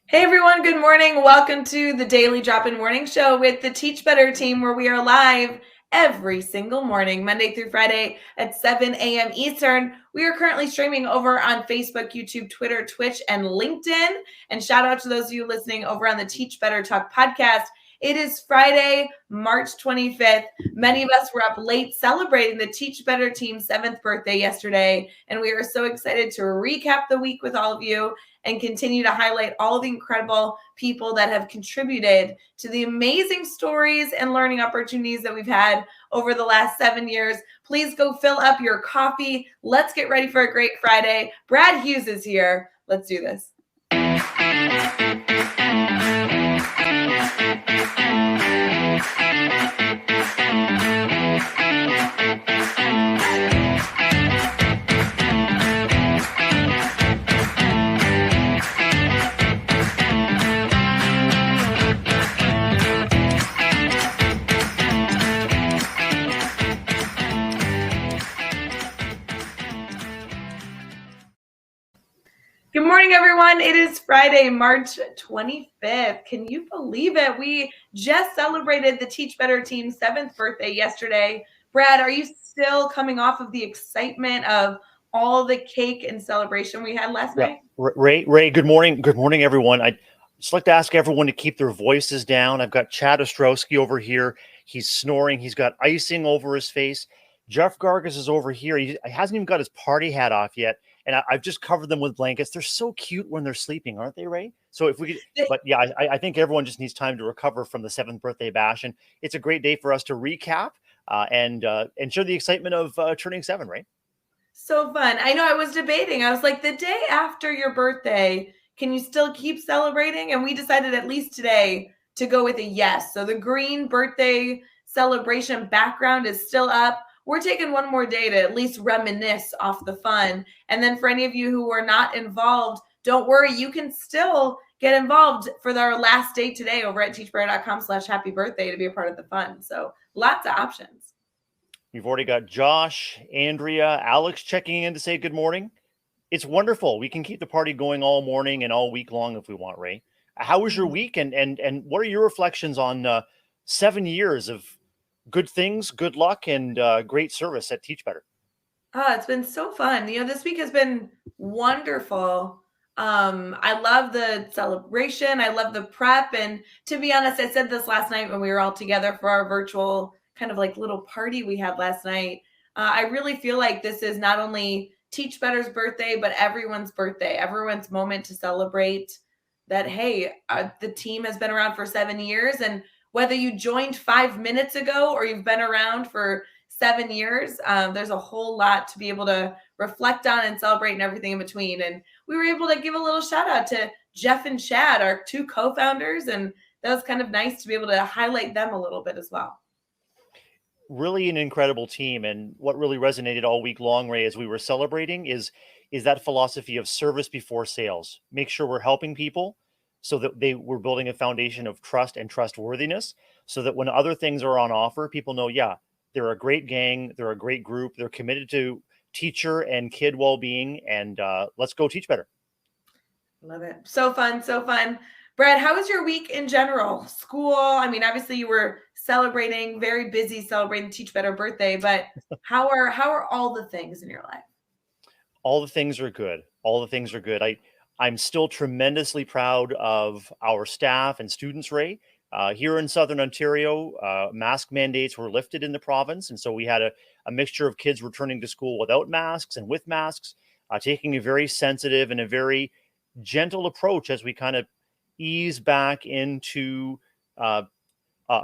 Hey everyone, good morning. Welcome to the Daily Drop-In Morning Show with the Teach Better team, where we are live every single morning, Monday through Friday at 7 a.m. Eastern. We are currently streaming over on Facebook, YouTube, Twitter, Twitch, and LinkedIn. And shout out to those of you listening over on the Teach Better Talk podcast. It is Friday, March 25th. Many of us were up late celebrating the Teach Better team's 7th birthday yesterday, and we are so excited to recap the week with all of you and continue to highlight all the incredible people that have contributed to the amazing stories and learning opportunities that we've had over the last 7 years. Please go fill up your coffee. Let's get ready for a great Friday. Brad Hughes is here. Let's do this. Good morning, everyone. It is Friday, March 25th. Can you believe it? We just celebrated the Teach Better team's 7th birthday yesterday. Brad, are you still coming off of the excitement of all the cake and celebration we had last night? Ray, good morning. Good morning, everyone. I'd just like to ask everyone to keep their voices down. I've got Chad Ostrowski over here. He's snoring. He's got icing over his face. Jeff Gargas is over here. He hasn't even got his party hat off yet. And I've just covered them with blankets. They're so cute when they're sleeping, aren't they, Ray? So if we could, but yeah, I think everyone just needs time to recover from the 7th birthday bash. And it's a great day for us to recap and share the excitement of turning 7, right? So fun. I know, I was debating. I was like, the day after your birthday, can you still keep celebrating? And we decided at least today to go with a yes. So the green birthday celebration background is still up. We're taking one more day to at least reminisce off the fun. And then for any of you who are not involved, don't worry, you can still get involved for our last day today over at teachbetter.com/happy birthday to be a part of the fun. So lots of options. We've already got Josh, Andrea, Alex checking in to say good morning. It's wonderful. We can keep the party going all morning and all week long if we want, Ray. How was your week? And what are your reflections on 7 years of good things, good luck, and great service at Teach Better? It's been so fun. You know, this week has been wonderful. I love the celebration. I love the prep. And to be honest, I said this last night when we were all together for our virtual kind of like little party we had last night. I really feel like this is not only Teach Better's birthday, but everyone's birthday, everyone's moment to celebrate that, hey, the team has been around for 7 years. And whether you joined 5 minutes ago or you've been around for 7 years, there's a whole lot to be able to reflect on and celebrate and everything in between. And we were able to give a little shout out to Jeff and Chad, our 2 co-founders. And that was kind of nice to be able to highlight them a little bit as well. Really an incredible team. And what really resonated all week long, Ray, as we were celebrating is that philosophy of service before sales. Make sure we're helping people so that we're building a foundation of trust and trustworthiness, so that when other things are on offer, people know, yeah, they're a great gang, they're a great group, they're committed to teacher and kid well-being, and let's go teach better. Love it. So fun, so fun. Brad, how was your week in general? School, I mean, obviously you were celebrating, very busy celebrating Teach Better birthday, but how are all the things in your life? All the things are good. All the things are good. I'm still tremendously proud of our staff and students, Ray. Here in Southern Ontario, mask mandates were lifted in the province. And so we had a mixture of kids returning to school without masks and with masks, taking a very sensitive and a very gentle approach as we kind of ease back into a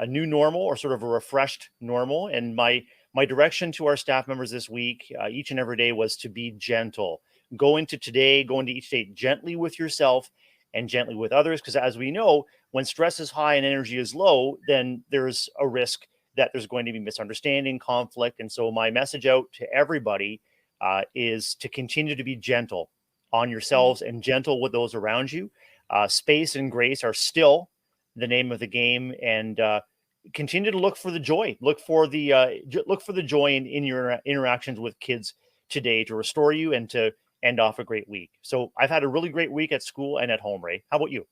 new normal, or sort of a refreshed normal. And my direction to our staff members this week, each and every day, was to be gentle. Go into each day gently with yourself and gently with others. Because as we know, when stress is high and energy is low, then there's a risk that there's going to be misunderstanding, conflict. And so my message out to everybody is to continue to be gentle on yourselves and gentle with those around you. Space and grace are still the name of the game, and continue to look for the joy. Look for the joy in your interactions with kids today, to restore you and to end off a great week. So I've had a really great week at school and at home, Ray. How about you?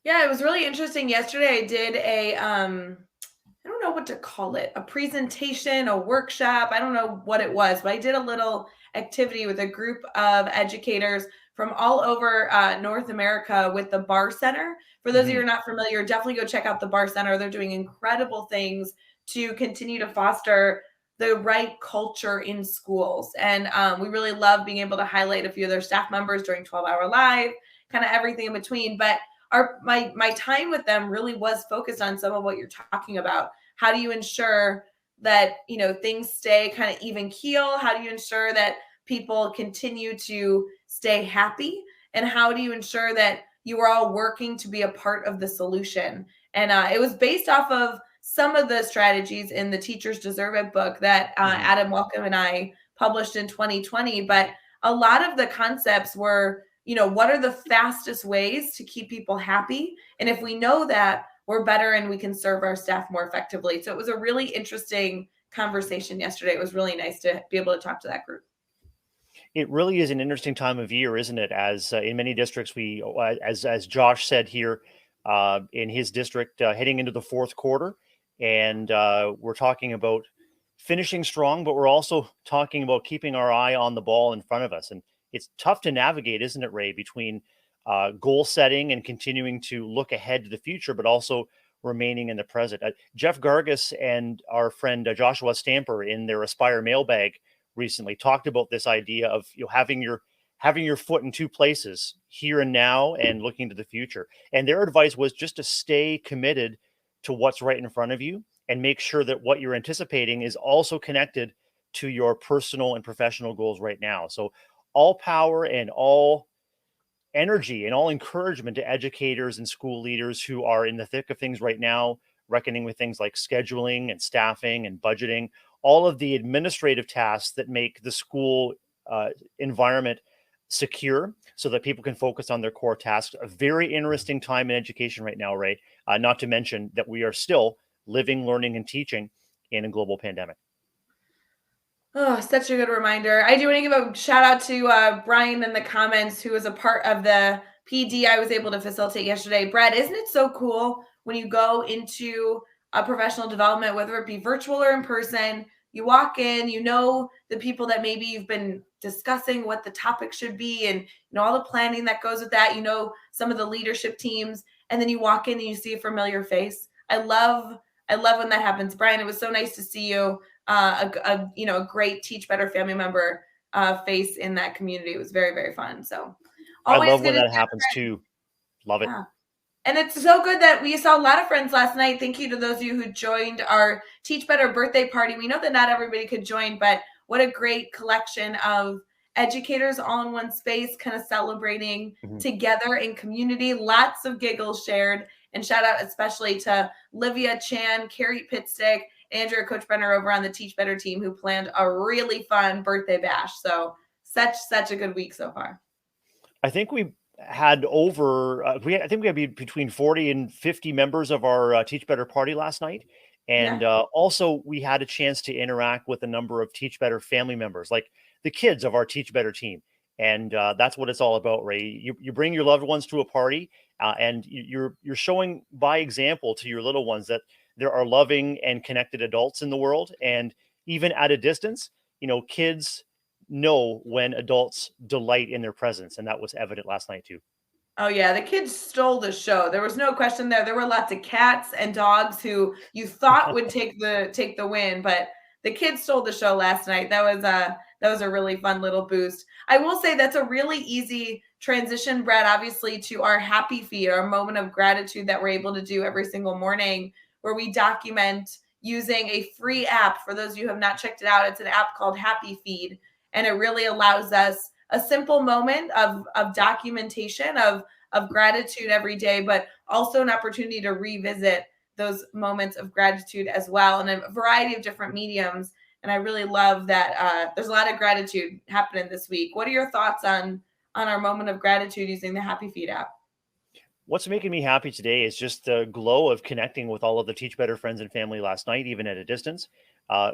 Yeah, it was really interesting. Yesterday I did a I don't know what to call it, a presentation, a workshop. I don't know what it was, but I did a little activity with a group of educators from all over North America with the Bar Center. For those of you who Hmm. are not familiar, definitely go check out the Bar Center. They're doing incredible things to continue to foster the right culture in schools. And we really love being able to highlight a few of their staff members during 12-hour live, kind of everything in between. But my time with them really was focused on some of what you're talking about. How do you ensure that things stay kind of even keel? How do you ensure that people continue to stay happy? And how do you ensure that you are all working to be a part of the solution? And it was based off of some of the strategies in the Teachers Deserve It book that Hmm. Adam Welcome and I published in 2020. But a lot of the concepts were, what are the fastest ways to keep people happy? And if we know that, we're better and we can serve our staff more effectively. So it was a really interesting conversation yesterday. It was really nice to be able to talk to that group. It really is an interesting time of year, isn't it? As in many districts, as Josh said here, in his district, heading into the fourth quarter, and we're talking about finishing strong, but we're also talking about keeping our eye on the ball in front of us. And it's tough to navigate, isn't it, Ray, between goal setting and continuing to look ahead to the future, but also remaining in the present. Jeff Gargas and our friend Joshua Stamper in their Aspire mailbag recently talked about this idea of having your foot in two places, here and now and looking to the future. And their advice was just to stay committed to what's right in front of you and make sure that what you're anticipating is also connected to your personal and professional goals right now. So all power and all energy and all encouragement to educators and school leaders who are in the thick of things right now, reckoning with things like scheduling and staffing and budgeting, all of the administrative tasks that make the school environment secure so that people can focus on their core tasks. A very interesting time in education right now, Ray. Not to mention that we are still living, learning, and teaching in a global pandemic. Oh, such a good reminder. I do want to give a shout out to Brian in the comments, who was a part of the PD I was able to facilitate yesterday. Brad, isn't it so cool when you go into a professional development, whether it be virtual or in person? You walk in, the people that maybe you've been discussing what the topic should be, and all the planning that goes with that. Some of the leadership teams, and then you walk in and you see a familiar face. I love when that happens. Brian, it was so nice to see you, a great Teach Better family member face in that community. It was very, very fun. So I always love good when to that chat. happens too. Love it. Yeah. And it's so good that we saw a lot of friends last night. Thank you to those of you who joined our Teach Better birthday party. We know that not everybody could join, but what a great collection of educators all in one space, kind of celebrating Mhm. together in community. Lots of giggles shared. And shout out especially to Livia Chan, Carrie Pitstick, Andrea Coach Brenner over on the Teach Better team, who planned a really fun birthday bash. So such a good week so far. I think we had over I think we had between 40 and 50 members of our Teach Better party last night. And Yeah. also we had a chance to interact with a number of Teach Better family members, like the kids of our Teach Better team. And that's what it's all about, Ray. You bring your loved ones to a party, and you're showing by example to your little ones that there are loving and connected adults in the world. And even at a distance, kids know when adults delight in their presence, and that was evident last night too. Oh yeah, the kids stole the show. There was no question there. There were lots of cats and dogs who you thought would take the win, but the kids stole the show last night. That was a really fun little boost. I will say that's a really easy transition, Brad, obviously, to our happy feed, our moment of gratitude that we're able to do every single morning, where we document using a free app. For those of you who have not checked it out, it's an app called Happy Feed, and it really allows us a simple moment of documentation of gratitude every day, but also an opportunity to revisit those moments of gratitude as well in a variety of different mediums. And I really love that there's a lot of gratitude happening this week. What are your thoughts on our moment of gratitude using the Happy Feed app? What's making me happy today is just the glow of connecting with all of the Teach Better friends and family last night, even at a distance. Uh,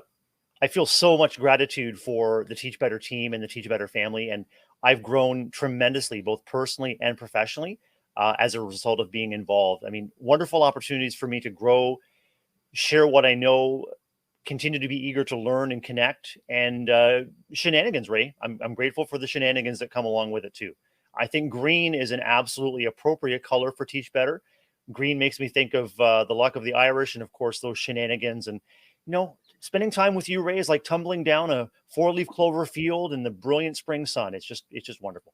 I feel so much gratitude for the Teach Better team and the Teach Better family, and I've grown tremendously, both personally and professionally, as a result of being involved. I mean, wonderful opportunities for me to grow, share what I know, continue to be eager to learn and connect, and shenanigans, Ray. I'm grateful for the shenanigans that come along with it too. I think green is an absolutely appropriate color for Teach Better. Green makes me think of the luck of the Irish, and of course those shenanigans. And spending time with you, Ray, is like tumbling down a four-leaf clover field in the brilliant spring sun. It's just wonderful.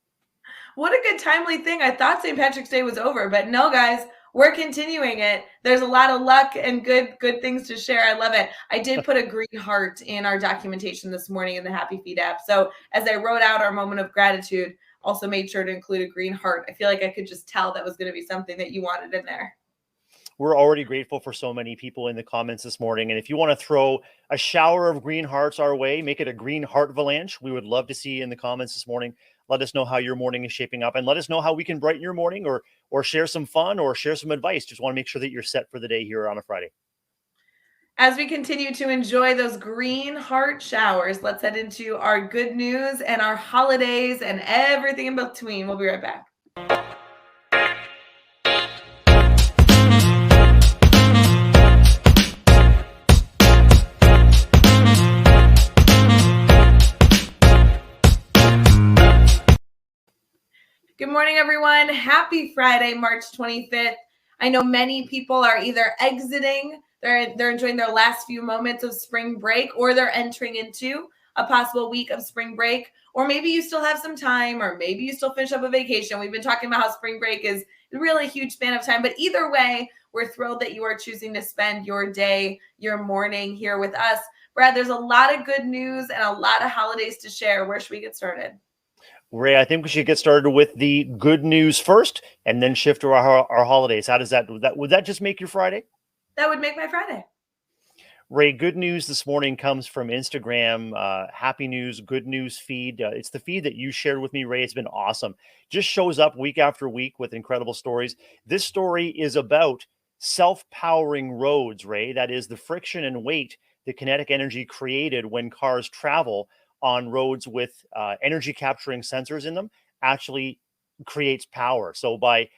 What a good timely thing. I thought St. Patrick's Day was over, but no, guys, we're continuing it. There's a lot of luck and good things to share. I love it. I did put a green heart in our documentation this morning in the Happy Feet app. So as I wrote out our moment of gratitude, also made sure to include a green heart. I feel like I could just tell that was going to be something that you wanted in there. We're already grateful for so many people in the comments this morning. And if you want to throw a shower of green hearts our way, make it a green heart avalanche. We would love to see you in the comments this morning. Let us know how your morning is shaping up, and let us know how we can brighten your morning, or share some fun, or share some advice. Just want to make sure that you're set for the day here on a Friday. As we continue to enjoy those green heart showers, let's head into our good news and our holidays and everything in between. We'll be right back. Good morning, everyone. Happy Friday, March 25th. I know many people are either exiting, they're enjoying their last few moments of spring break, or they're entering into a possible week of spring break, or maybe you still have some time, or maybe you still finish up a vacation. We've been talking about how spring break is really a huge span of time, but either way, we're thrilled that you are choosing to spend your day, your morning here with us. Brad, there's a lot of good news and a lot of holidays to share. Where should we get started? Ray, I think we should get started with the good news first, and then shift to our holidays. How does that would that just make your Friday? That would make my Friday. Ray, good news this morning comes from Instagram. Happy News, Good News feed. It's the feed that you shared with me, Ray. It's been awesome. Just shows up week after week with incredible stories. This story is about self-powering roads, Ray. That is the friction and weight the kinetic energy created when cars travel on roads with energy capturing sensors in them actually creates power. So by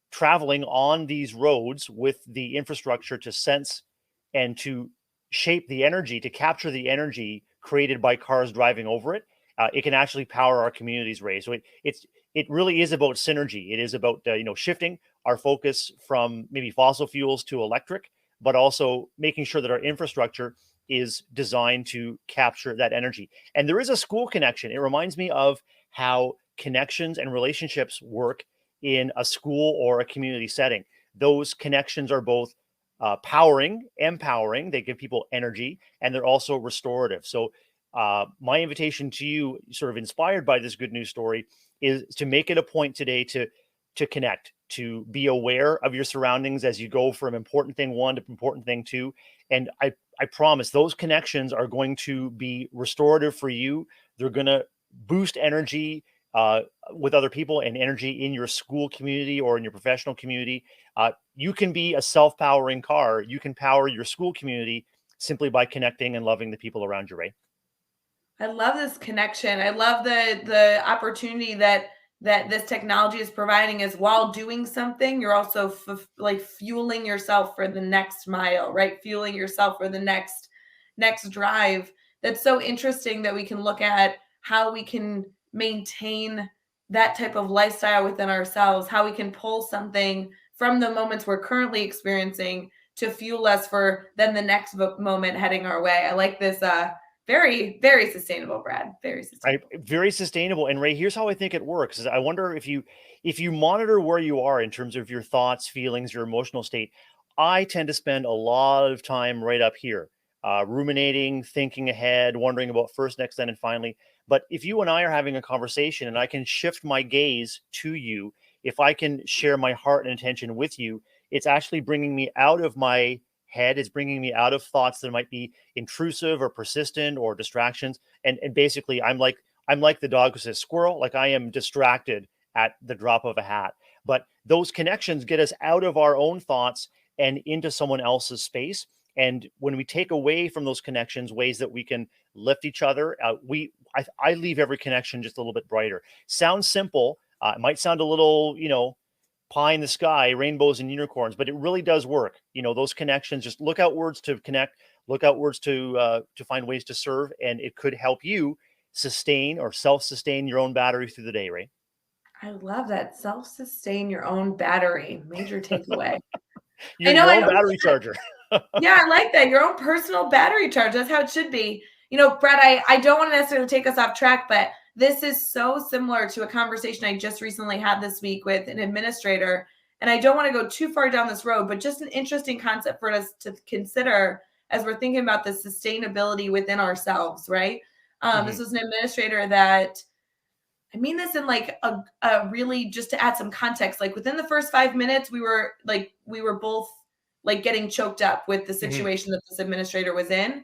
traveling on these roads with the infrastructure to sense and to shape the energy, to capture the energy created by cars driving over it, it can actually power our communities, Ray. So it really is about synergy. It is about shifting our focus from maybe fossil fuels to electric, but also making sure that our infrastructure is designed to capture that energy. And there is a school connection. It reminds me of how connections and relationships work in a school or a community setting. Those connections are both powering, empowering. They give people energy, and they're also restorative. So my invitation to you, sort of inspired by this good news story, is to make it a point today to connect, to be aware of your surroundings as you go from important thing one to important thing two. And I promise those connections are going to be restorative for you. They're going to boost energy with other people, and energy in your school community or in your professional community. You can be a self-powering car. You can power your school community simply by connecting and loving the people around you, Ray. I love this connection. I love the opportunity that this technology is providing, is while doing something, you're also like fueling yourself for the next mile, right? Fueling yourself for the next drive. That's so interesting that we can look at how we can maintain that type of lifestyle within ourselves, how we can pull something from the moments we're currently experiencing to fuel us for then the next moment heading our way. I like this very, very sustainable, Brad. Very sustainable. Very sustainable. And Ray, here's how I think it works. Is I wonder if you monitor where you are in terms of your thoughts, feelings, your emotional state. I tend to spend a lot of time right up here, ruminating, thinking ahead, wondering about first, next, then, and finally. But if you and I are having a conversation and I can shift my gaze to you, if I can share my heart and intention with you, it's actually bringing me out of my head. It's bringing me out of thoughts that might be intrusive or persistent or distractions. And basically, I'm like the dog who says squirrel. Like, I am distracted at the drop of a hat. But those connections get us out of our own thoughts and into someone else's space. And when we take away from those connections ways that we can lift each other, I leave every connection just a little bit brighter. Sounds simple. It might sound a little, pie in the sky, rainbows and unicorns, but it really does work. Those connections, just look outwards to connect, look outwards to find ways to serve, and it could help you sustain or self-sustain your own battery through the day, right? I love that. Self-sustain your own battery. Major takeaway. Your I your own know. battery charger. Yeah, I like that. Your own personal battery charge. That's how it should be. Brad, I don't want to necessarily take us off track, but this is so similar to a conversation I just recently had this week with an administrator. And I don't want to go too far down this road, but just an interesting concept for us to consider as we're thinking about the sustainability within ourselves, right? This Mhm. was an administrator that I mean this in like a really, just to add some context, like within the first 5 minutes, we were both like getting choked up with the Mhm. situation that this administrator was in.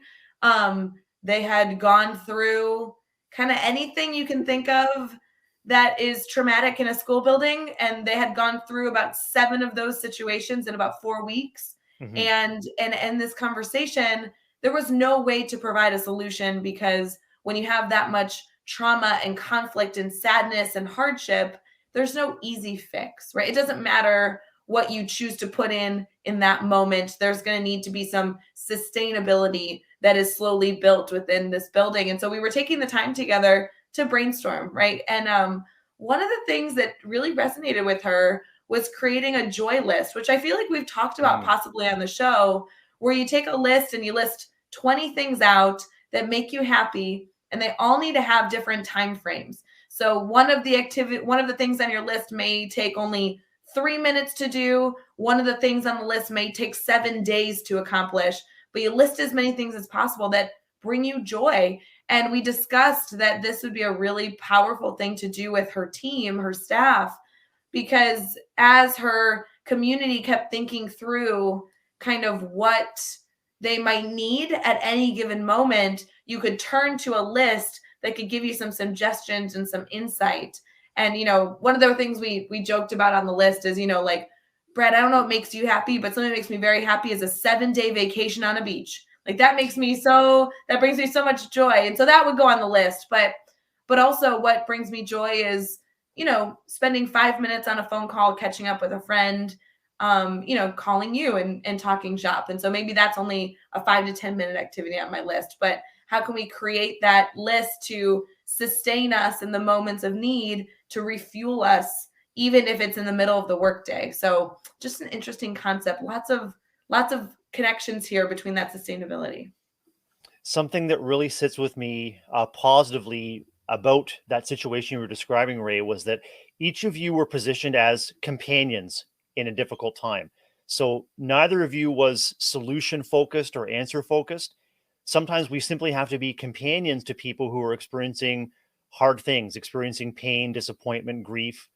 They had gone through kind of anything you can think of that is traumatic in a school building, and they had gone through about 7 of those situations in about 4 weeks. Mhm. And in this conversation, there was no way to provide a solution, because when you have that much trauma and conflict and sadness and hardship, there's no easy fix, right? It doesn't matter what you choose to put in that moment. There's going to need to be some sustainability that is slowly built within this building. And so we were taking the time together to brainstorm, right? And one of the things that really resonated with her was creating a joy list, which I feel like we've talked about Mhm. possibly on the show, where you take a list and you list 20 things out that make you happy, and they all need to have different time frames. So one of the things on your list may take only 3 minutes to do. One of the things on the list may take 7 days to accomplish, but you list as many things as possible that bring you joy. And we discussed that this would be a really powerful thing to do with her team, her staff, because as her community kept thinking through kind of what they might need at any given moment, you could turn to a list that could give you some suggestions and some insight. And one of the things we joked about on the list is, like, Brad, I don't know what makes you happy, but something that makes me very happy is a 7-day vacation on a beach. Like, that brings me so much joy. And so that would go on the list. But also, what brings me joy is, spending 5 minutes on a phone call, catching up with a friend, calling you and talking shop. And so maybe that's only a 5 to 10 minute activity on my list. But how can we create that list to sustain us in the moments of need, to refuel us, even if it's in the middle of the workday? So just an interesting concept. Lots of connections here between that sustainability. Something that really sits with me positively about that situation you were describing, Ray, was that each of you were positioned as companions in a difficult time. So neither of you was solution focused or answer focused. Sometimes we simply have to be companions to people who are experiencing hard things, experiencing pain, disappointment, grief.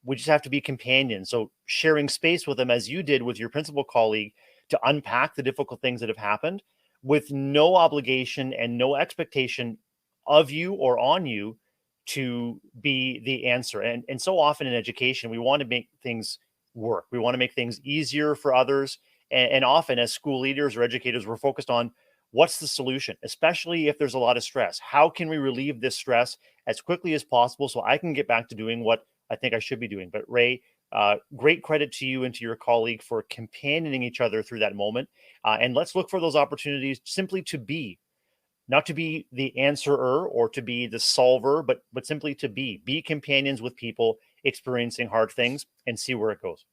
We just have to be companions. So sharing space with them, as you did with your principal colleague, to unpack the difficult things that have happened with no obligation and no expectation of you or on you to be the answer. And so often in education, we want to make things work. We want to make things easier for others. And often as school leaders or educators, we're focused on what's the solution, especially if there's a lot of stress. How can we relieve this stress as quickly as possible so I can get back to doing what I think I should be doing? But Ray, great credit to you and to your colleague for companioning each other through that moment. And let's look for those opportunities simply to be, not to be the answerer or to be the solver, but simply to be companions with people experiencing hard things and see where it goes.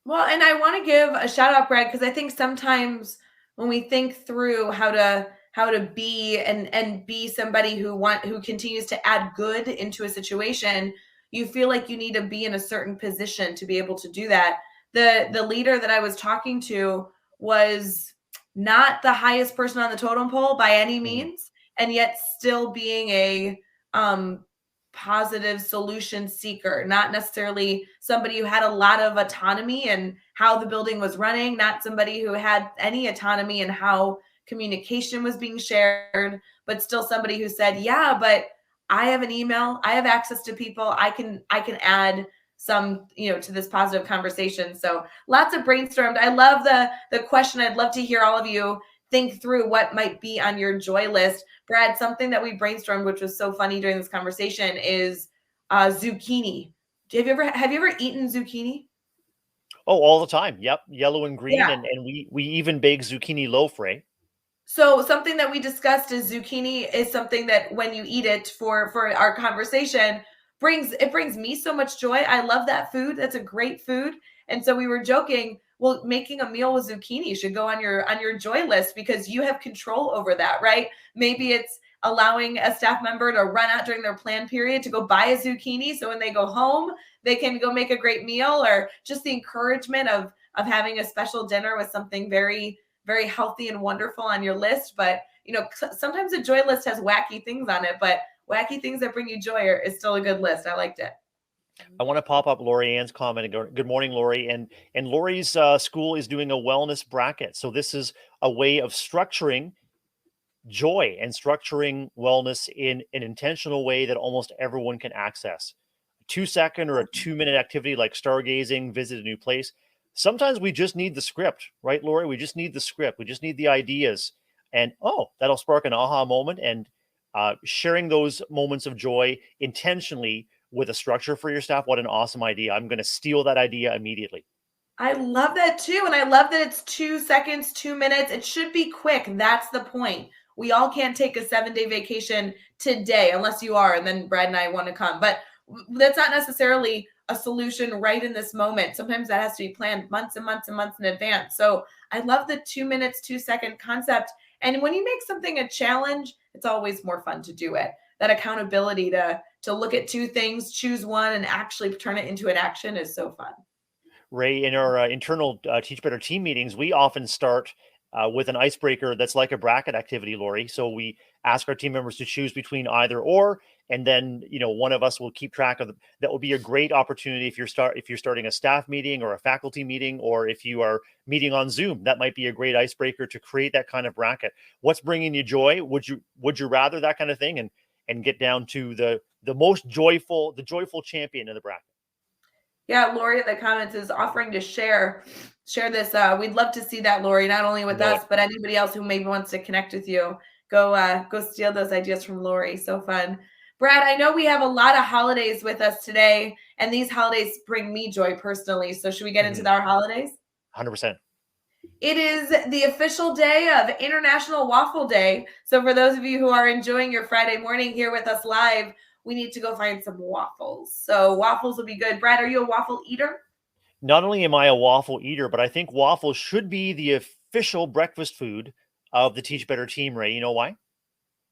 Well, and I want to give a shout out, Brad, because I think sometimes when we think through how to be and be somebody who continues to add good into a situation, you feel like you need to be in a certain position to be able to do that. The leader that I was talking to was not the highest person on the totem pole by any Mhm. means, and yet still being a um positive solution seeker, not necessarily somebody who had a lot of autonomy in how the building was running, not somebody who had any autonomy in how communication was being shared, but still somebody who said, "Yeah, but I have an email, I have access to people, I can add some, to this positive conversation." So lots of brainstormed. I love the question. I'd love to hear all of you think through what might be on your joy list. Brad, something that we brainstormed, which was so funny during this conversation, is zucchini. Have you ever eaten zucchini? Oh, all the time. Yep, yellow and green, Yeah. and we even bake zucchini loaf, Ray. So something that we discussed is zucchini is something that when you eat it for our conversation brings me so much joy. I love that food. That's a great food. And so we were joking, well, making a meal with zucchini should go on your joy list because you have control over that, right? Maybe it's allowing a staff member to run out during their plan period to go buy a zucchini so when they go home, they can go make a great meal, or just the encouragement of having a special dinner with something very healthy and wonderful on your list. But sometimes a joy list has wacky things on it, but wacky things that bring you joy is still a good list. I liked it. I want to pop up Lori Ann's comment and go, good morning, Lori. And Lori's school is doing a wellness bracket. So this is a way of structuring joy and structuring wellness in an intentional way that almost everyone can access. A 2-second or a 2-minute activity like stargazing, visit a new place. Sometimes we just need the script, right, Lori? We just need the script. We just need the ideas. And that'll spark an aha moment. And sharing those moments of joy intentionally with a structure for your staff. What an awesome idea. I'm going to steal that idea immediately. I love that too. And I love that it's 2 seconds, 2 minutes. It should be quick. That's the point. We all can't take a 7-day vacation today unless you are. And then Brad and I want to come. But that's not necessarily a solution right in this moment. Sometimes that has to be planned months and months and months in advance. So I love the 2 minutes, 2-second concept. And when you make something a challenge, it's always more fun to do it. That accountability to look at two things, choose one, and actually turn it into an action is so fun. Ray, in our internal Teach Better team meetings, we often start with an icebreaker that's like a bracket activity, Lori. So we ask our team members to choose between either or, and then one of us will keep track of them. That will be a great opportunity if you're starting a staff meeting or a faculty meeting, or if you are meeting on Zoom. That might be a great icebreaker to create that kind of bracket. What's bringing you joy? Would you rather that kind of thing, and get down to the joyful champion in the bracket. Yeah, Lori in the comments is offering to share this. We'd love to see that, Lori, not only with Know us, it. but anybody else who maybe wants to connect with you. Go steal those ideas from Lori. So fun. Brad, I know we have a lot of holidays with us today, and these holidays bring me joy personally. So should we get into our holidays? 100%. It is the official day of International Waffle Day. So for those of you who are enjoying your Friday morning here with us live, we need to go find some waffles. So waffles will be good. Brad, are you a waffle eater? Not only am I a waffle eater, but I think waffles should be the official breakfast food of the Teach Better team, Ray. You know why?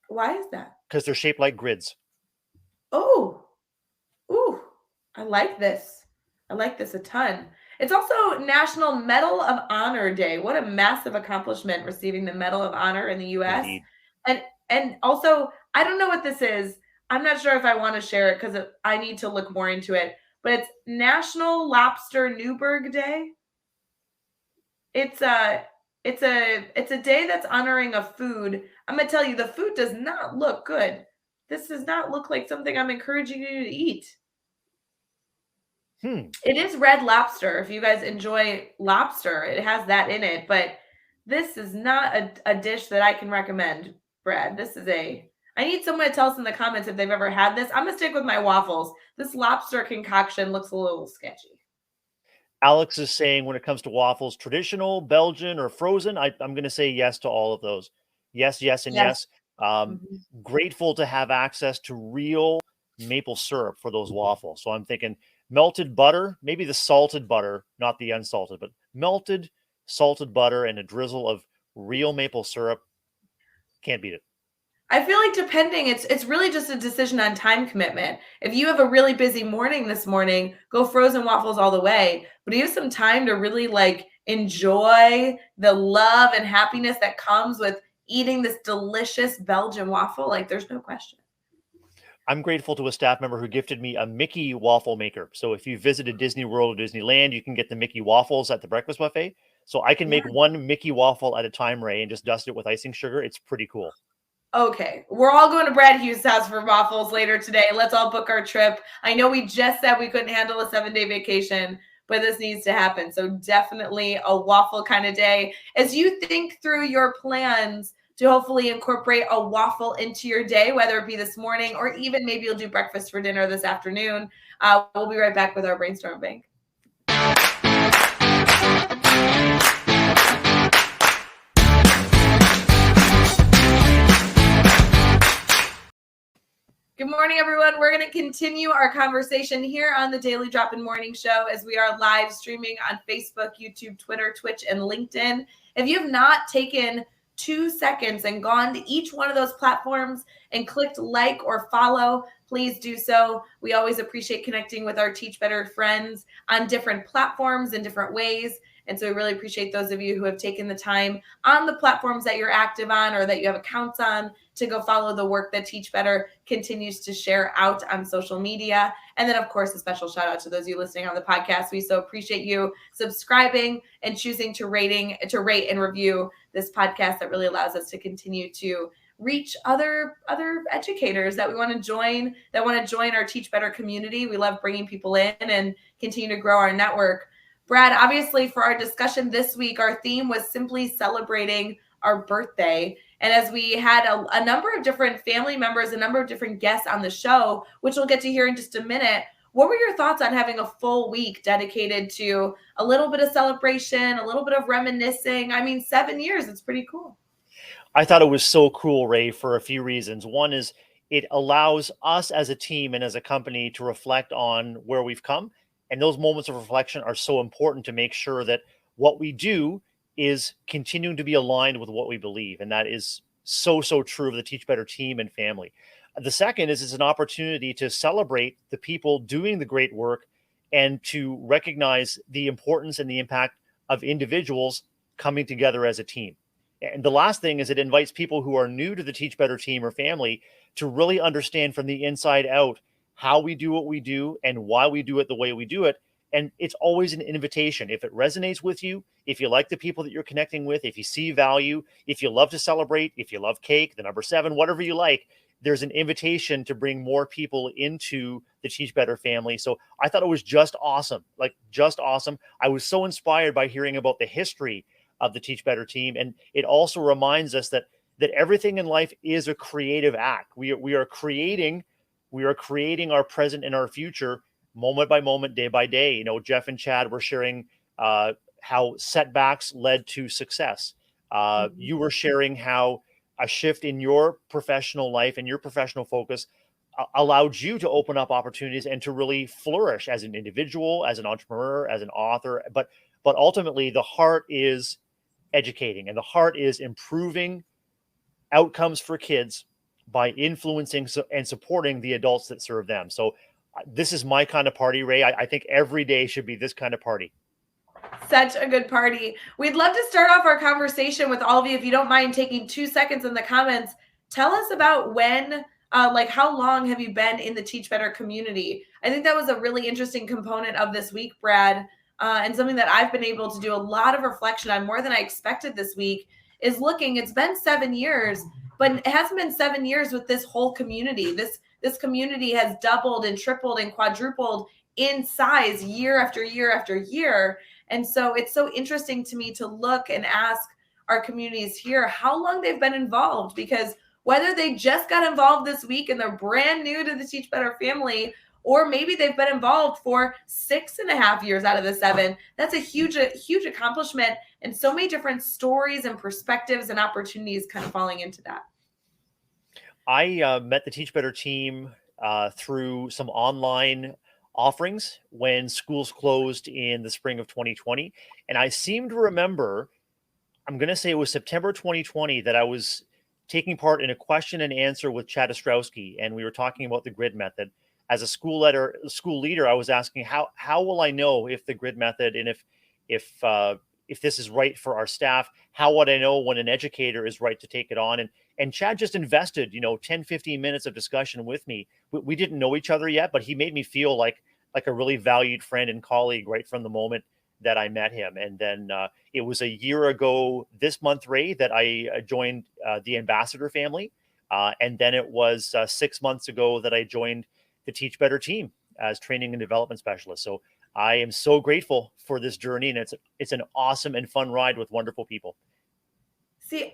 Why is that? Because they're shaped like grids. Oh, ooh, I like this. I like this a ton. It's also National Medal of Honor Day. What a massive accomplishment receiving the Medal of Honor in the US. Indeed. And also, I don't know what this is. I'm not sure if I want to share it because I need to look more into it. But it's National Lobster Newburg Day. It's a day that's honoring a food. I'm gonna tell you, the food does not look good. This does not look like something I'm encouraging you to eat. It is red lobster. If you guys enjoy lobster, it has that in it. But this is not a dish that I can recommend, Brad. I need someone to tell us in the comments if they've ever had this. I'm gonna stick with my waffles. This lobster concoction looks a little sketchy. Alex is saying when it comes to waffles, traditional, Belgian, or frozen, I'm going to say yes to all of those. Yes, yes, and yes. Grateful to have access to real maple syrup for those waffles. So I'm thinking melted butter, maybe the salted butter, not the unsalted, but melted salted butter and a drizzle of real maple syrup. Can't beat it. I feel like depending, it's really just a decision on time commitment. If you have a really busy morning this morning, go frozen waffles all the way. But you have some time to really enjoy the love and happiness that comes with eating this delicious Belgian waffle. There's no question. I'm grateful to a staff member who gifted me a Mickey waffle maker. So if you visited Disney World or Disneyland, you can get the Mickey waffles at the breakfast buffet. So I can make one Mickey waffle at a time, Ray, and just dust it with icing sugar. It's pretty cool. Okay, we're all going to Brad Hughes' house for waffles later today. Let's all book our trip. I know we just said we couldn't handle a 7-day vacation, but this needs to happen. So definitely a waffle kind of day. As you think through your plans to hopefully incorporate a waffle into your day, whether it be this morning or even maybe you'll do breakfast for dinner this afternoon, we'll be right back with our brainstorm bank. morning, everyone. We're going to continue our conversation here on the Daily Drop-In Morning Show as we are live streaming on Facebook, YouTube, Twitter, Twitch, and LinkedIn. If you have not taken 2 seconds and gone to each one of those platforms and clicked like or follow, please do so. We always appreciate connecting with our Teach Better friends on different platforms in different ways. And so we really appreciate those of you who have taken the time on the platforms that you're active on or that you have accounts on to go follow the work that Teach Better continues to share out on social media. And then, of course, a special shout out to those of you listening on the podcast. We so appreciate you subscribing and choosing to rate and review this podcast. That really allows us to continue to reach other educators that want to join our Teach Better community. We love bringing people in and continue to grow our network. Brad, obviously for our discussion this week, our theme was simply celebrating our birthday. And as we had a number of different family members, a number of different guests on the show, which we'll get to hear in just a minute, what were your thoughts on having a full week dedicated to a little bit of celebration, a little bit of reminiscing? I mean, 7 years, it's pretty cool. I thought it was so cool, Ray, for a few reasons. One is it allows us as a team and as a company to reflect on where we've come. And those moments of reflection are so important to make sure that what we do is continuing to be aligned with what we believe. And that is so true of the Teach Better team and family. The second is it's an opportunity to celebrate the people doing the great work and to recognize the importance and the impact of individuals coming together as a team. And the last thing is it invites people who are new to the Teach Better team or family to really understand from the inside out how we do what we do and why we do it the way we do it. And it's always an invitation. If it resonates with you, if you like the people that you're connecting with, if you see value, if you love to celebrate, if you love cake, the number 7, whatever you like, there's an invitation to bring more people into the Teach Better family. So I thought it was just awesome, just awesome. I was so inspired by hearing about the history of the Teach Better team. And it also reminds us that everything in life is a creative act. We are creating our present and our future moment by moment, day by day. You know, Jeff and Chad were sharing how setbacks led to success. You were sharing how a shift in your professional life and your professional focus allowed you to open up opportunities and to really flourish as an individual, as an entrepreneur, as an author. But ultimately, the heart is educating and the heart is improving outcomes for kids by influencing and supporting the adults that serve them. So this is my kind of party, Ray. I think every day should be this kind of party. Such a good party. We'd love to start off our conversation with all of you. If you don't mind taking 2 seconds in the comments, tell us about when, how long have you been in the Teach Better community? I think that was a really interesting component of this week, Brad, and something that I've been able to do a lot of reflection on more than I expected this week is looking, it's been 7 years, but it hasn't been 7 years with this whole community. This community has doubled and tripled and quadrupled in size year after year after year. And so it's so interesting to me to look and ask our communities here how long they've been involved, because whether they just got involved this week and they're brand new to the Teach Better family, or maybe they've been involved for 6.5 years out of the 7, that's a huge accomplishment, and so many different stories and perspectives and opportunities kind of falling into that. I met the Teach Better team through some online offerings when schools closed in the spring of 2020. And I seem to remember, I'm going to say it was September 2020, that I was taking part in a question and answer with Chad Ostrowski, and we were talking about the grid method. As a school leader, I was asking how will I know if the grid method and if this is right for our staff? How would I know when an educator is right to take it on? And Chad just invested, 10, 15 minutes of discussion with me. We didn't know each other yet, but he made me feel like a really valued friend and colleague right from the moment that I met him. And then it was a year ago this month, Ray, that I joined the Ambassador family. And then it was 6 months ago that I joined the Teach Better team as training and development specialist. So I am so grateful for this journey, and it's an awesome and fun ride with wonderful people. See,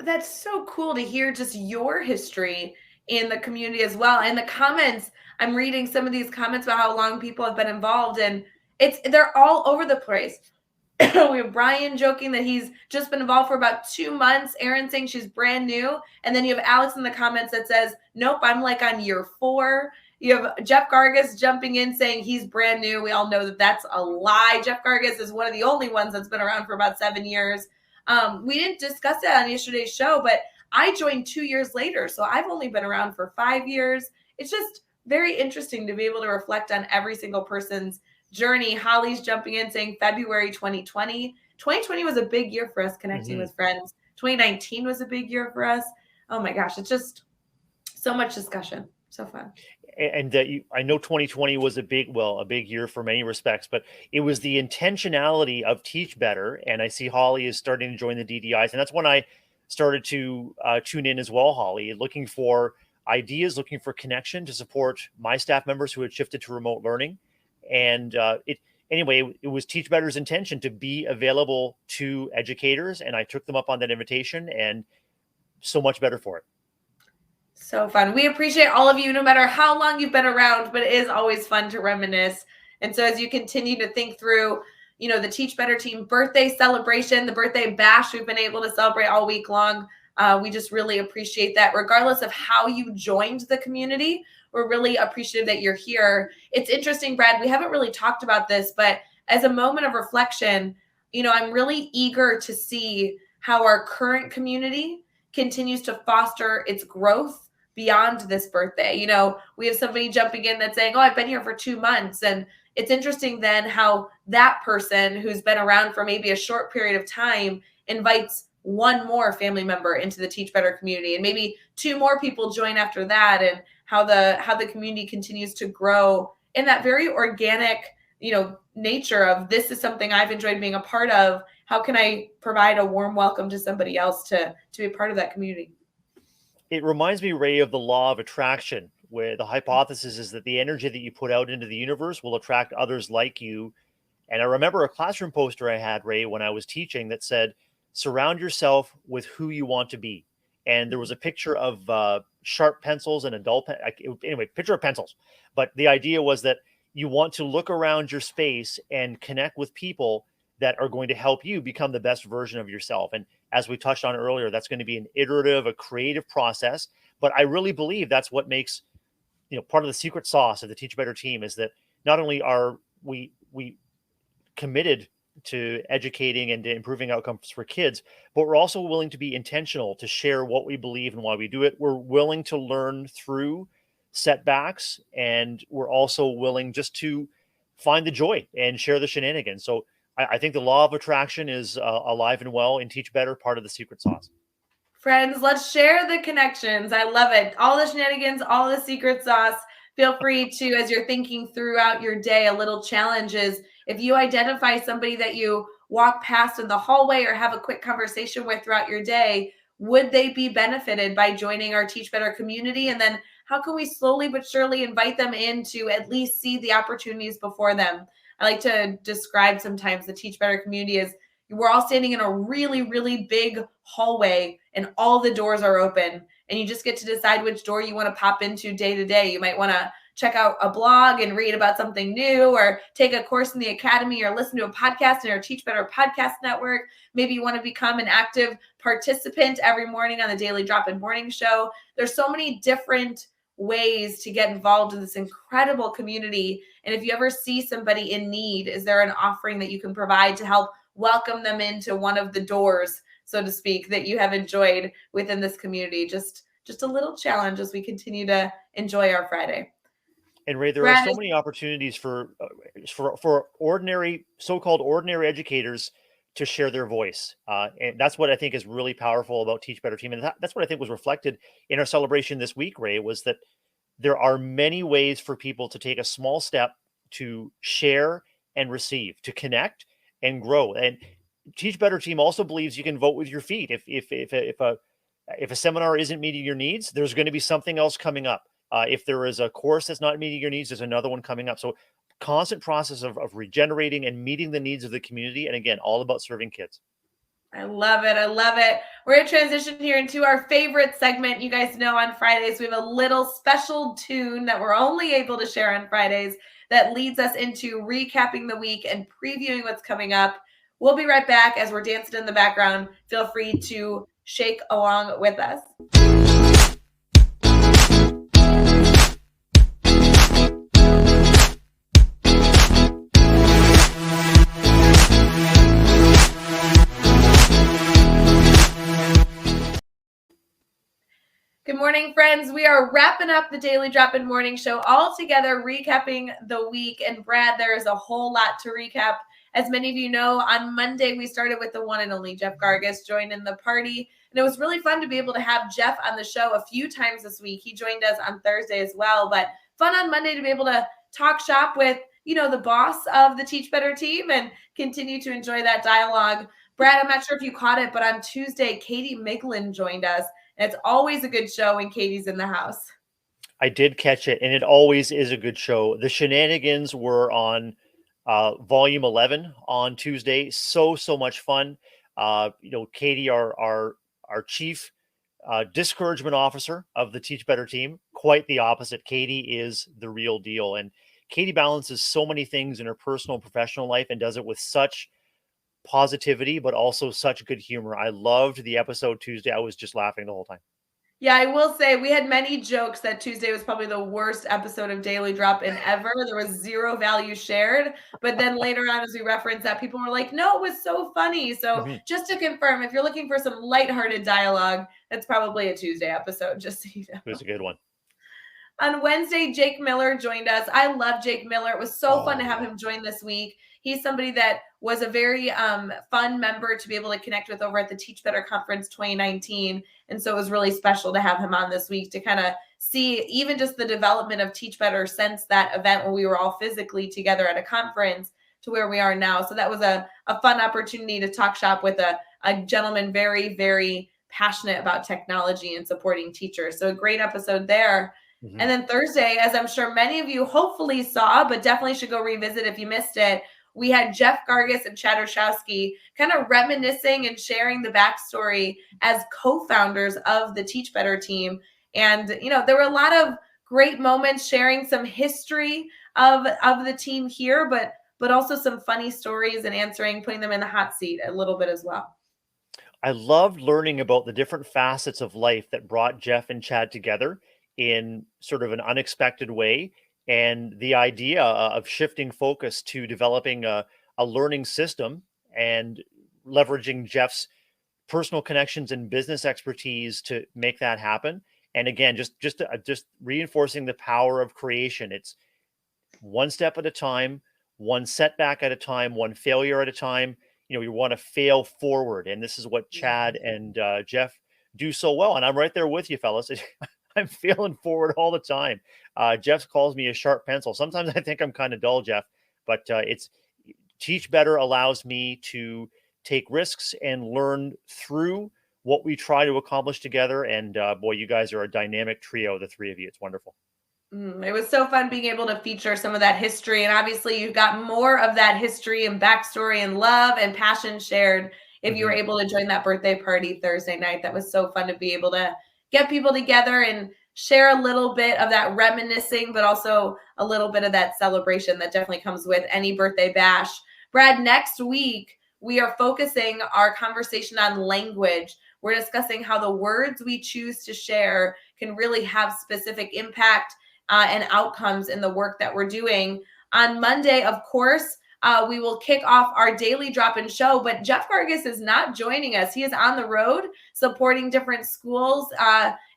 that's so cool to hear just your history in the community as well. And the comments, I'm reading some of these comments about how long people have been involved, and they're all over the place. We have Brian joking that he's just been involved for about 2 months. Erin saying she's brand new. And then you have Alex in the comments that says, nope, I'm like on year 4. You have Jeff Gargas jumping in saying he's brand new. We all know that that's a lie. Jeff Gargas is one of the only ones that's been around for about 7 years. We didn't discuss that on yesterday's show, but I joined 2 years later. So I've only been around for 5 years. It's just very interesting to be able to reflect on every single person's journey. Holly's jumping in saying February 2020. 2020 was a big year for us connecting with friends. 2019 was a big year for us. Oh my gosh, it's just so much discussion. So fun. And I know 2020 was a big year for many respects, but it was the intentionality of Teach Better. And I see Holly is starting to join the DDIs, and that's when I started to tune in as well, Holly, looking for ideas, looking for connection to support my staff members who had shifted to remote learning. And it was Teach Better's intention to be available to educators, and I took them up on that invitation, and so much better for it. So fun. We appreciate all of you, no matter how long you've been around, but it is always fun to reminisce. And so as you continue to think through, the Teach Better team birthday celebration, the birthday bash we've been able to celebrate all week long, we just really appreciate that. Regardless of how you joined the community, we're really appreciative that you're here. It's interesting, Brad, we haven't really talked about this, but as a moment of reflection, I'm really eager to see how our current community continues to foster its growth beyond this birthday. We have somebody jumping in that's saying, oh, I've been here for 2 months. And it's interesting then how that person who's been around for maybe a short period of time invites one more family member into the Teach Better community, and maybe 2 more people join after that, and how the community continues to grow in that very organic, nature of, this is something I've enjoyed being a part of. How can I provide a warm welcome to somebody else to be a part of that community? It reminds me, Ray, of the law of attraction, where the hypothesis is that the energy that you put out into the universe will attract others like you. And I remember a classroom poster I had, Ray, when I was teaching that said, surround yourself with who you want to be. And there was a picture of sharp pencils and picture of pencils. But the idea was that you want to look around your space and connect with people that are going to help you become the best version of yourself. And as we touched on earlier, that's going to be an iterative, a creative process. But I really believe that's what makes, part of the secret sauce of the Teach Better team, is that not only are we committed to educating and to improving outcomes for kids, but we're also willing to be intentional to share what we believe and why we do it. We're willing to learn through setbacks, and we're also willing just to find the joy and share the shenanigans. So I think the law of attraction is alive and well in Teach Better, part of the secret sauce. Friends, let's share the connections. I love it. All the shenanigans, all the secret sauce. Feel free to, as you're thinking throughout your day, a little challenge is, if you identify somebody that you walk past in the hallway or have a quick conversation with throughout your day, would they be benefited by joining our Teach Better community? And then how can we slowly but surely invite them in to at least see the opportunities before them? I like to describe sometimes the Teach Better community as, we're all standing in a really, really big hallway and all the doors are open, and you just get to decide which door you want to pop into day to day. You might want to check out a blog and read about something new, or take a course in the academy, or listen to a podcast in our Teach Better podcast network. Maybe you want to become an active participant every morning on the Daily Drop-In Morning Show. There's so many different ways to get involved in this incredible community. And if you ever see somebody in need, is there an offering that you can provide to help welcome them into one of the doors, so to speak, that you have enjoyed within this community? Just a little challenge as we continue to enjoy our Friday. And Ray, there are so many opportunities for ordinary, so-called ordinary educators to share their voice. And that's what I think is really powerful about Teach Better Team. And that's what I think was reflected in our celebration this week, Ray, was that there are many ways for people to take a small step to share and receive, to connect and grow. And Teach Better Team also believes you can vote with your feet. If a seminar isn't meeting your needs, there's going to be something else coming up. If there is a course that's not meeting your needs, there's another one coming up. So constant process of regenerating and meeting the needs of the community. And again, all about serving kids. I love it. I love it. We're going to transition here into our favorite segment. You guys know on Fridays, we have a little special tune that we're only able to share on Fridays that leads us into recapping the week and previewing what's coming up. We'll be right back. As we're dancing in the background, feel free to shake along with us. Good morning, friends. We are wrapping up the Daily Drop-In Morning Show all together, recapping the week. And Brad, there is a whole lot to recap. As many of you know, on Monday, we started with the one and only Jeff Gargas joining the party. And it was really fun to be able to have Jeff on the show a few times this week. He joined us on Thursday as well, but fun on Monday to be able to talk shop with, the boss of the Teach Better team and continue to enjoy that dialogue. Brad, I'm not sure if you caught it, but on Tuesday, Katie Miglin joined us. And it's always a good show when Katie's in the house. I did catch it, and it always is a good show. The shenanigans were on volume 11 on Tuesday. So much fun. Katie, our chief discouragement officer of the Teach Better team, quite the opposite. Katie is the real deal. And Katie balances so many things in her personal and professional life and does it with such positivity, but also such good humor. I loved the episode Tuesday. I was just laughing the whole time. Yeah, I will say we had many jokes that Tuesday was probably the worst episode of Daily Drop-In ever. There was zero value shared. But then later on, as we referenced that, people were like, no, it was so funny. So just to confirm, if you're looking for some lighthearted dialogue, that's probably a Tuesday episode, just so you know. It was a good one. On Wednesday, Jake Miller joined us. I love Jake Miller. It was so fun to have him join this week. He's somebody that was a very fun member to be able to connect with over at the Teach Better Conference 2019. And so it was really special to have him on this week to kind of see even just the development of Teach Better since that event when we were all physically together at a conference to where we are now. So that was a fun opportunity to talk shop with a gentleman very, very passionate about technology and supporting teachers. So a great episode there. And then Thursday, as I'm sure many of you hopefully saw, but definitely should go revisit if you missed it, we had Jeff Gargas and Chad Urshowski kind of reminiscing and sharing the backstory as co-founders of the Teach Better team. And, there were a lot of great moments sharing some history of the team here, but also some funny stories and putting them in the hot seat a little bit as well. I loved learning about the different facets of life that brought Jeff and Chad together in sort of an unexpected way, and the idea of shifting focus to developing a learning system and leveraging Jeff's personal connections and business expertise to make that happen. And again, just reinforcing the power of creation. It's one step at a time, one setback at a time, one failure at a time. You want to fail forward, and this is what Chad and Jeff do so well. And I'm right there with you, fellas. I'm failing forward all the time. Jeff calls me a sharp pencil. Sometimes I think I'm kind of dull, Jeff, but it's Teach Better allows me to take risks and learn through what we try to accomplish together. And boy, you guys are a dynamic trio, the three of you. It's wonderful. It was so fun being able to feature some of that history. And obviously, you've got more of that history and backstory and love and passion shared if you were able to join that birthday party Thursday night. That was so fun to be able to get people together and share a little bit of that reminiscing, but also a little bit of that celebration that definitely comes with any birthday bash. Brad, next week, we are focusing our conversation on language. We're discussing how the words we choose to share can really have specific impact and outcomes in the work that we're doing. On Monday, of course, we will kick off our daily drop-in show, but Jeff Gargas is not joining us. He is on the road supporting different schools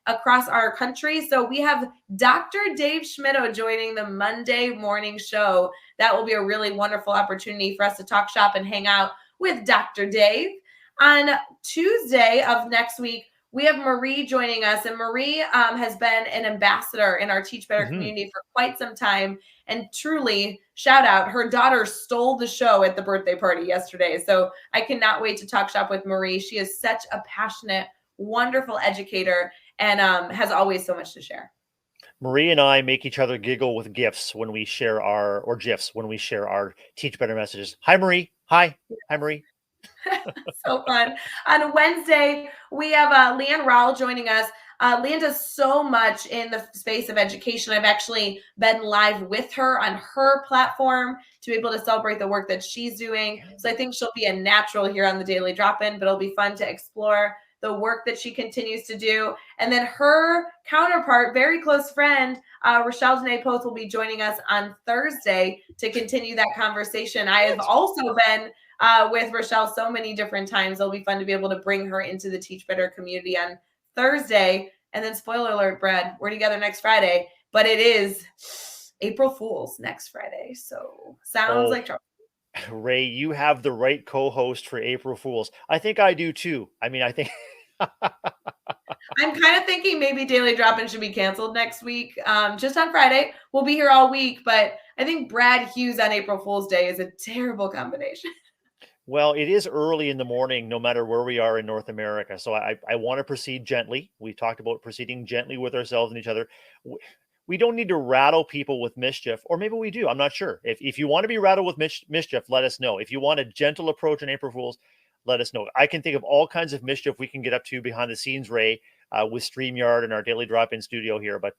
across our country. So we have Dr. Dave Schmittou joining the Monday morning show. That will be a really wonderful opportunity for us to talk shop and hang out with Dr. Dave. On Tuesday of next week, we have Marie joining us, and Marie has been an ambassador in our Teach Better community for quite some time. And truly, shout out, her daughter stole the show at the birthday party yesterday. So I cannot wait to talk shop with Marie. She is such a passionate, wonderful educator and has always so much to share. Marie and I make each other giggle with GIFs when we share or GIFs when we share our Teach Better messages. Hi, Marie. Hi. Hi, Marie. So fun. On Wednesday, we have Leanne Rowell joining us. Leanne does so much in the space of education. I've actually been live with her on her platform to be able to celebrate the work that she's doing. So I think she'll be a natural here on the Daily Drop-In, but it'll be fun to explore the work that she continues to do. And then her counterpart, very close friend, Rochelle Danae Poth, will be joining us on Thursday to continue that conversation. I have also been with Rochelle so many different times. It'll be fun to be able to bring her into the Teach Better community on Thursday. And then, spoiler alert, Brad, we're together next Friday, but it is April Fool's next Friday. So sounds like trouble. Ray, you have the right co-host for April Fools. I think I do too. I mean, I think I'm kind of thinking maybe Daily Drop-In should be canceled next week, just on Friday. We'll be here all week, but I think Brad Hughes on April Fool's Day is a terrible combination. Well, it is early in the morning, no matter where we are in North America. So I want to proceed gently. We talked about proceeding gently with ourselves and each other. We don't need to rattle people with mischief, or maybe we do. I'm not sure. If you want to be rattled with mischief, let us know. If you want a gentle approach on April Fools, let us know. I can think of all kinds of mischief we can get up to behind the scenes, Ray, with StreamYard and our Daily Drop-In studio here. But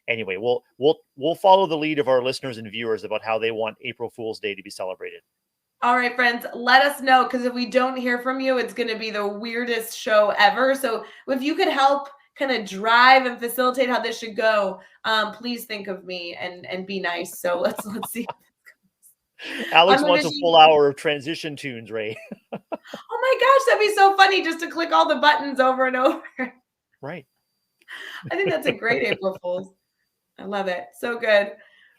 anyway, we'll follow the lead of our listeners and viewers about how they want April Fool's Day to be celebrated. All right, friends, let us know, because if we don't hear from you, it's going to be the weirdest show ever. So if you could help kind of drive and facilitate how this should go, please think of me and be nice. So let's see. Alex wants a full hour of transition tunes, Ray. Oh my gosh, that'd be so funny just to click all the buttons over and over. Right. I think that's a great April Fool's. I love it. So good.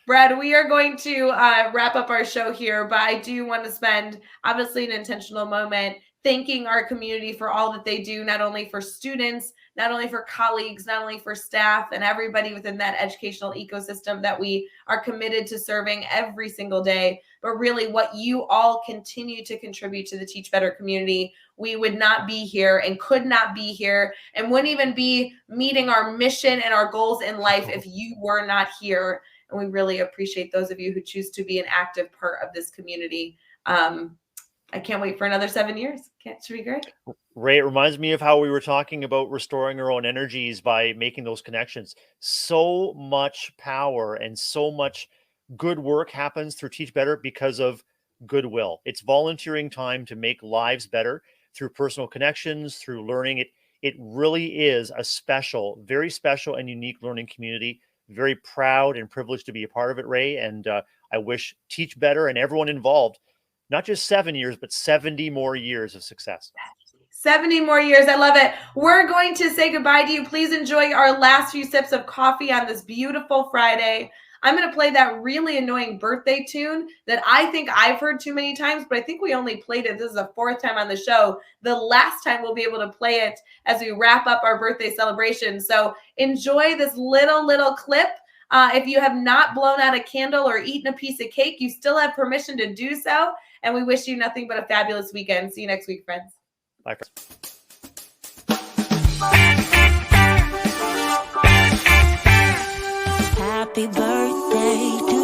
Brad, we are going to wrap up our show here, but I do want to spend, obviously, an intentional moment thanking our community for all that they do, not only for students, not only for colleagues, not only for staff and everybody within that educational ecosystem that we are committed to serving every single day, but really what you all continue to contribute to the Teach Better community. We would not be here and could not be here and wouldn't even be meeting our mission and our goals in life if you were not here. And we really appreciate those of you who choose to be an active part of this community. I can't wait for another 7 years. Should be great. Ray, it reminds me of how we were talking about restoring our own energies by making those connections. So much power and so much good work happens through Teach Better because of goodwill. It's volunteering time to make lives better through personal connections, through learning. It really is a special, very special and unique learning community. Very proud and privileged to be a part of it, Ray. And I wish Teach Better and everyone involved not just 7 years, but 70 more years of success. 70 more years. I love it. We're going to say goodbye to you. Please enjoy our last few sips of coffee on this beautiful Friday. I'm going to play that really annoying birthday tune that I think I've heard too many times, but I think we only played it. This is the fourth time on the show. The last time we'll be able to play it as we wrap up our birthday celebration. So enjoy this little clip. If you have not blown out a candle or eaten a piece of cake, you still have permission to do so. And we wish you nothing but a fabulous weekend. See you next week, friends. Bye, friends. Happy birthday to